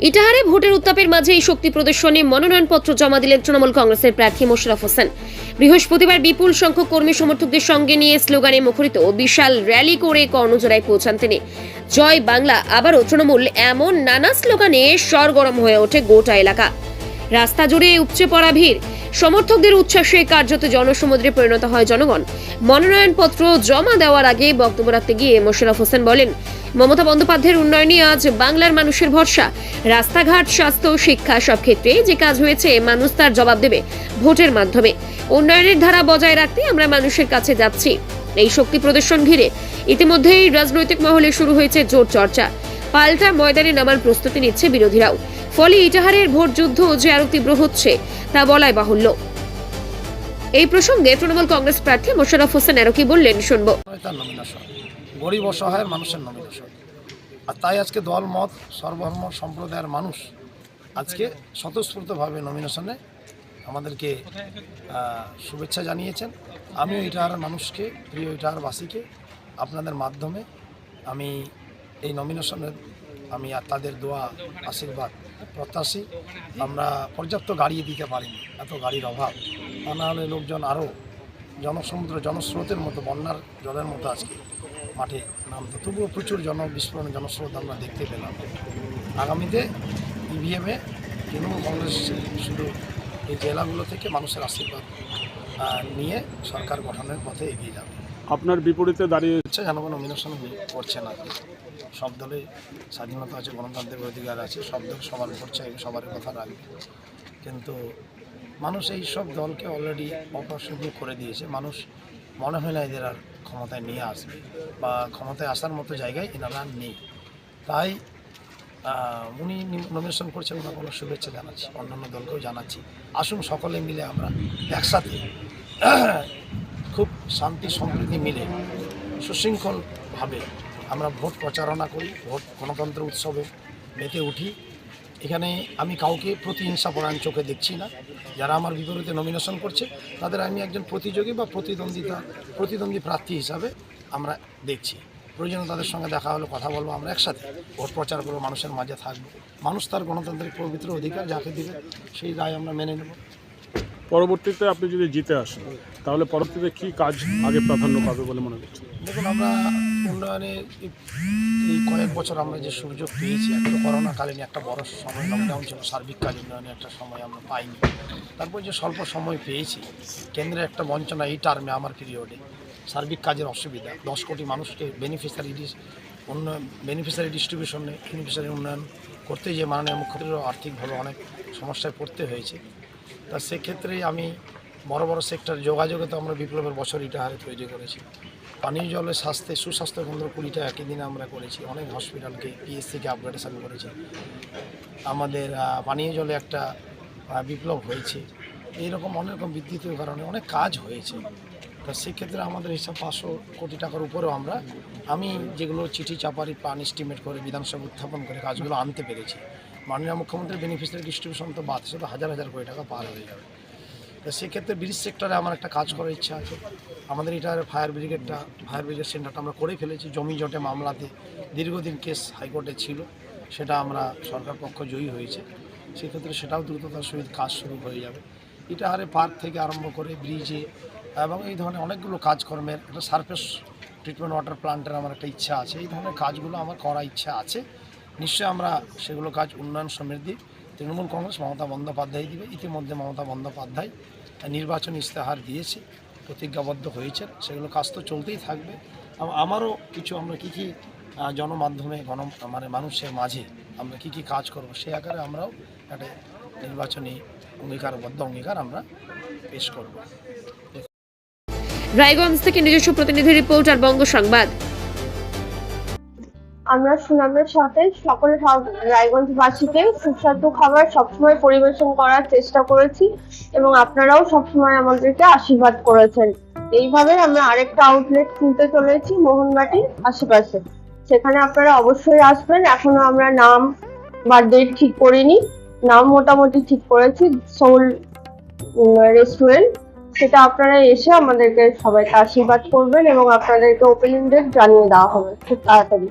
ইটাহারে ভোটের উত্তাপের মাঝে এই শক্তি প্রদর্শনে মনোনয়নপত্র জমা দিলেন তৃণমূল কংগ্রেসের প্রার্থী মোশাররফ হোসেন। বৃহস্পতিবার বিপুল সংখ্যক কর্মী সমর্থকদের সঙ্গে নিয়ে স্লোগানে মুখরিত বিশাল র্যালি করে কর্ণজোড়ায় পৌঁছান তিনি। জয় বাংলা, আবারও তৃণমূল, এমন নানা স্লোগানে সরগরম হয়ে ওঠে গোটা এলাকা। রাস্তা জুড়ে উপচে পড়া ভিড়, সমর্থকদের উচ্ছ্বাসে কার্যত জনসমুদ্রে পরিণত হয় জনগণ। মনোনয়নপত্র জমা দেওয়ার আগে বক্তব্য রাখতে গিয়ে মোশাররফ হোসেন বলেন, মমতা বন্দ্যোপাধ্যায়ের উন্নয়নই আজ বাংলার মানুষের ভরসা। রাস্তাঘাট, স্বাস্থ্য, শিক্ষা সব ক্ষেত্রে যে কাজ হয়েছে মানুষ তার জবাব দেবে ভোটের মাধ্যমে। উন্নয়নের ধারা বজায় রাখতে আমরা মানুষের কাছে যাচ্ছি। এই শক্তি প্রদর্শন ঘিরে ইতিমধ্যেই রাজনৈতিক মহলে শুরু হয়েছে জোর চর্চা। পাল্টা ময়দানে নামার প্রস্তুতি নিচ্ছে বিরোধীরাও। ফলে ইটাহারের ভোট যুদ্ধ যে আরো তীব্র হচ্ছে তা বলাই বাহুল্য। এই প্রসঙ্গে তৃণমূল কংগ্রেস প্রার্থী মোশাররফ হোসেন আরো কি বললেন শুনবো। গরিব অসহায় মানুষের নমিনেশন, আর তাই আজকে দল মত সর্বধর্ম সম্প্রদায়ের মানুষ আজকে স্বতঃস্ফূর্তভাবে নমিনেশনে আমাদেরকে শুভেচ্ছা জানিয়েছেন। আমিও ইটাহারের মানুষকে, প্রিয় ইটাহারবাসীকে আপনাদের মাধ্যমে আমি এই নমিনেশনের আমি তাদের দোয়া আশীর্বাদ প্রত্যাশী। আমরা পর্যাপ্ত গাড়ি দিতে পারিনি, এত গাড়ির অভাব, তা না হলে লোকজন আরও জনসমুদ্র জনস্রোতের মতো, বন্যার জলের মতো আজকে মাঠে নামতো। তবুও প্রচুর জনবিস্ফোরণ, জনস্রোত আমরা দেখতে পেলাম। আগামীতে ইভিএমে তৃণমূল কংগ্রেস শুধু এই জেলাগুলো থেকে মানুষের আশীর্বাদ নিয়ে সরকার গঠনের পথে এগিয়ে যাবে। আপনার বিপরীতে দাঁড়িয়ে জনগণ নমিনেশন করছে না। সব দলে স্বাধীনতা আছে, গণতান্ত্রিক অধিকার আছে, সব দল সবার করছে, সবার কথা রাখবে। কিন্তু মানুষ এই সব দলকে অলরেডি অপসংখ্য করে দিয়েছে। মানুষ মনে হয় না এদের আর ক্ষমতায় নিয়ে আসবে, বা ক্ষমতায় আসার মতো জায়গায় এনারা নেই। তাই উনি নমিনেশন করছেন, ওনার কোনো শুভেচ্ছা জানাচ্ছি, অন্যান্য দলকেও জানাচ্ছি। আসুন সকলে মিলে আমরা একসাথে খুব শান্তি সম্প্রীতি মিলে সুশৃঙ্খলভাবে আমরা ভোট প্রচারণা করি, ভোট গণতন্ত্র উৎসবে মেতে উঠি। এখানে আমি কাউকে প্রতিহিংসা পরায়ণ চোখে দেখছি না। যারা আমার বিপরীতে নমিনেশন করছে তাদের আমি একজন প্রতিযোগী বা প্রতিদ্বন্দ্বী প্রার্থী হিসাবে আমরা দেখছি। প্রয়োজনে তাদের সঙ্গে দেখা হলে কথা বলবো, আমরা একসাথে ভোট প্রচার করবো, মানুষের মাঝে থাকবো। মানুষ তার গণতান্ত্রিক পবিত্র অধিকার, যাকে দিবে সেই রায় আমরা মেনে নেব। পরবর্তীতে আপনি যদি জিতে আসেন তাহলে পরবর্তীতে কী কাজ আগে প্রাধান্য পাবে বলে মনে করছেন? দেখুন, আমরা উন্নয়নে এই কয়েক বছর আমরা যে সুযোগ পেয়েছি, একটা করোনাকালীন একটা বড় সময় লকডাউন ছিল, সার্বিক কাজ উন্নয়নের একটা সময় আমরা পাইনি। তারপর যে স্বল্প সময় পেয়েছি, কেন্দ্রের একটা বঞ্চনা এই টার্মে আমার পিরিয়ডে, সার্বিক কাজের অসুবিধা, 10 কোটি মানুষকে বেনিফিশিয়ারি ডিস্ট্রিবিউশনে বেনিফিশিয়ারি উন্নয়ন করতে যে মাননীয় মুখ্যমন্ত্রীর আর্থিকভাবে অনেক সমস্যায় পড়তে হয়েছে। তা সেক্ষেত্রে আমি বড় বড় সেক্টর, যোগাযোগে তো আমরা বিপ্লবের বছর ইটাহারে তৈরি করেছি। পানীয় জলের সুস্বাস্থ্য কেন্দ্র 20টা একই দিনে আমরা করেছি। অনেক হসপিটালকে পিএসসিকে আপগ্রেডেশন করেছি। আমাদের পানীয় জলে একটা বিপ্লব হয়েছে। এইরকম অনেক রকম বিদ্যুতের কারণে অনেক কাজ হয়েছে। তা সেক্ষেত্রে আমাদের হিসাব 500 কোটি টাকার উপরেও আমি যেগুলো চিঠি চাপারি প্ল্যান এস্টিমেট করে বিধানসভা উত্থাপন করে কাজগুলো আনতে পেরেছি। মাননীয় মুখ্যমন্ত্রীর বেনিফিশিয়ারি ডিস্ট্রিবিউশন তো বাদ, সেটা হাজার হাজার কোটি টাকা পার হয়ে যাবে। তো সেক্ষেত্রে ব্রিজ সেক্টরে আমার একটা কাজ করার ইচ্ছা আছে। আমাদের এটার ফায়ার ব্রিগেড সেন্টারটা আমরা করে ফেলেছি। জমি জটে মামলাতে দীর্ঘদিন কেস হাইকোর্টে ছিল, সেটা আমরা সরকার পক্ষ জয়ী হয়েছে। সেক্ষেত্রে সেটাও দ্রুততার সহিত কাজ শুরু হয়ে যাবে। ইটাহারে পার্ক থেকে আরম্ভ করে ব্রিজে এবং এই ধরনের অনেকগুলো কাজকর্মের একটা সারফেস ট্রিটমেন্ট ওয়াটার প্ল্যান্টের আমার একটা ইচ্ছা আছে। এই ধরনের কাজগুলো আমার করার ইচ্ছা আছে। নিশ্চয়ই আমরা সেগুলো কাজ উন্নয়ন সমৃদ্ধি তৃণমূল কংগ্রেস মমতা বন্দ্যোপাধ্যায় দিবে। ইতিমধ্যে মমতা বন্দ্যোপাধ্যায় নির্বাচনী ইস্তেহার দিয়েছে, প্রতিজ্ঞাবদ্ধ হয়েছেন। সেগুলো কাজ তো চলতেই থাকবে। আমারও কিছু আমরা কী জনমাধ্যমে মানুষের মাঝে আমরা কী কাজ করব, সে আকারে আমরাও একটা নির্বাচনী অঙ্গীকারবদ্ধ অঙ্গীকার আমরা পেশ করব। রায়গঞ্জ থেকে নিজস্ব প্রতিনিধি রিপোর্টার বঙ্গ সংবাদ। আমরা সুনামের সাথে সকল রায়গঞ্জবাসীকে সুস্বাদু খাবার সবসময় পরিবেশন করার চেষ্টা করেছি এবং আপনারাও সবসময় আমাদেরকে আশীর্বাদ করেছেন। এইভাবে আমরা আরেকটা আউটলেট খুলতে চলেছি মোহনবাটির আশেপাশে, সেখানে আপনারা অবশ্যই আসবেন। এখনো আমরা নাম বা ডেট ঠিক করিনি, নাম মোটামুটি ঠিক করেছি, সোল রেস্টুরেন্ট। সেটা আপনারা এসে আমাদেরকে সবাইকে আশীর্বাদ করবেন এবং আপনাদেরকে ওপেনিং ডেট জানিয়ে দেওয়া হবে খুব তাড়াতাড়ি।